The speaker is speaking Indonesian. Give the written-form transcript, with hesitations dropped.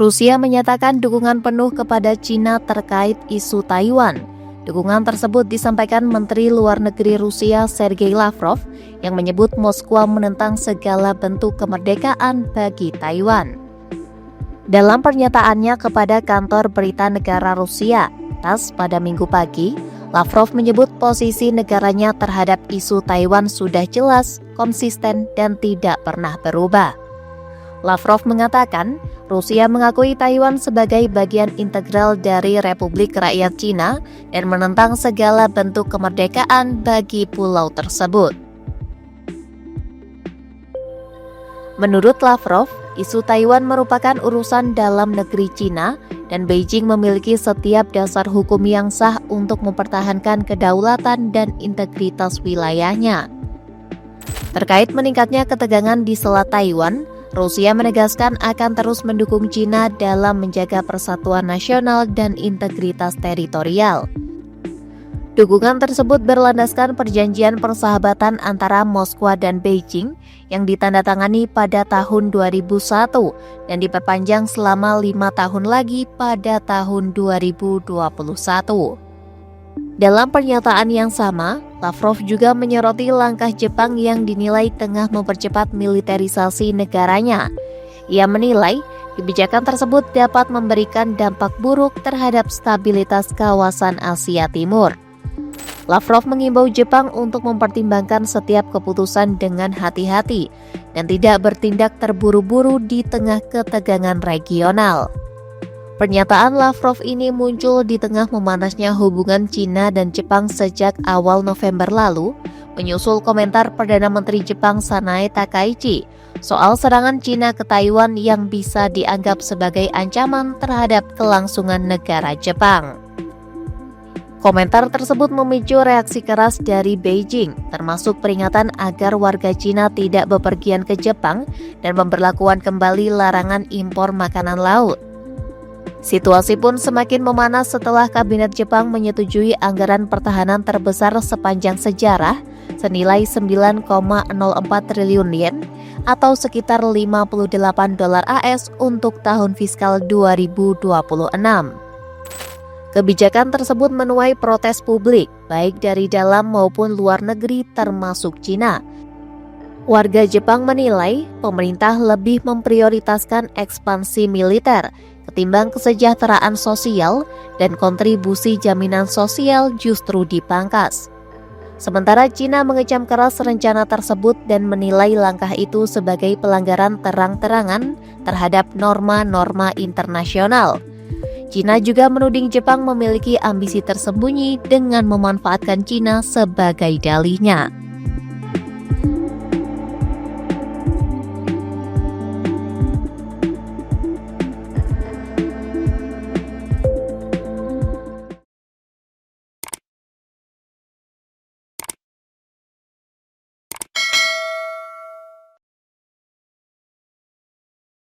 Rusia menyatakan dukungan penuh kepada China terkait isu Taiwan. Dukungan tersebut disampaikan Menteri Luar Negeri Rusia Sergei Lavrov yang menyebut Moskwa menentang segala bentuk kemerdekaan bagi Taiwan. Dalam pernyataannya kepada kantor berita negara Rusia, TASS pada Minggu pagi, Lavrov menyebut posisi negaranya terhadap isu Taiwan sudah jelas, konsisten, dan tidak pernah berubah. Lavrov mengatakan, Rusia mengakui Taiwan sebagai bagian integral dari Republik Rakyat Cina dan menentang segala bentuk kemerdekaan bagi pulau tersebut. Menurut Lavrov, isu Taiwan merupakan urusan dalam negeri Cina dan Beijing memiliki setiap dasar hukum yang sah untuk mempertahankan kedaulatan dan integritas wilayahnya. Terkait meningkatnya ketegangan di Selat Taiwan, Rusia menegaskan akan terus mendukung China dalam menjaga persatuan nasional dan integritas teritorial. Dukungan tersebut berlandaskan perjanjian persahabatan antara Moskwa dan Beijing yang ditandatangani pada tahun 2001 dan diperpanjang selama 5 tahun lagi pada tahun 2021. Dalam pernyataan yang sama, Lavrov juga menyoroti langkah Jepang yang dinilai tengah mempercepat militerisasi negaranya. Ia menilai kebijakan tersebut dapat memberikan dampak buruk terhadap stabilitas kawasan Asia Timur. Lavrov mengimbau Jepang untuk mempertimbangkan setiap keputusan dengan hati-hati dan tidak bertindak terburu-buru di tengah ketegangan regional. Pernyataan Lavrov ini muncul di tengah memanasnya hubungan Cina dan Jepang sejak awal November lalu, menyusul komentar Perdana Menteri Jepang Sanae Takaichi soal serangan Cina ke Taiwan yang bisa dianggap sebagai ancaman terhadap kelangsungan negara Jepang. Komentar tersebut memicu reaksi keras dari Beijing, termasuk peringatan agar warga Cina tidak bepergian ke Jepang dan pemberlakuan kembali larangan impor makanan laut. Situasi pun semakin memanas setelah Kabinet Jepang menyetujui anggaran pertahanan terbesar sepanjang sejarah senilai 9,04 triliun yen atau sekitar 58 dolar AS untuk tahun fiskal 2026. Kebijakan tersebut menuai protes publik, baik dari dalam maupun luar negeri termasuk Cina. Warga Jepang menilai pemerintah lebih memprioritaskan ekspansi militer ketimbang kesejahteraan sosial dan kontribusi jaminan sosial justru dipangkas. Sementara Cina mengecam keras rencana tersebut dan menilai langkah itu sebagai pelanggaran terang-terangan terhadap norma-norma internasional. Cina juga menuding Jepang memiliki ambisi tersembunyi dengan memanfaatkan Cina sebagai dalihnya.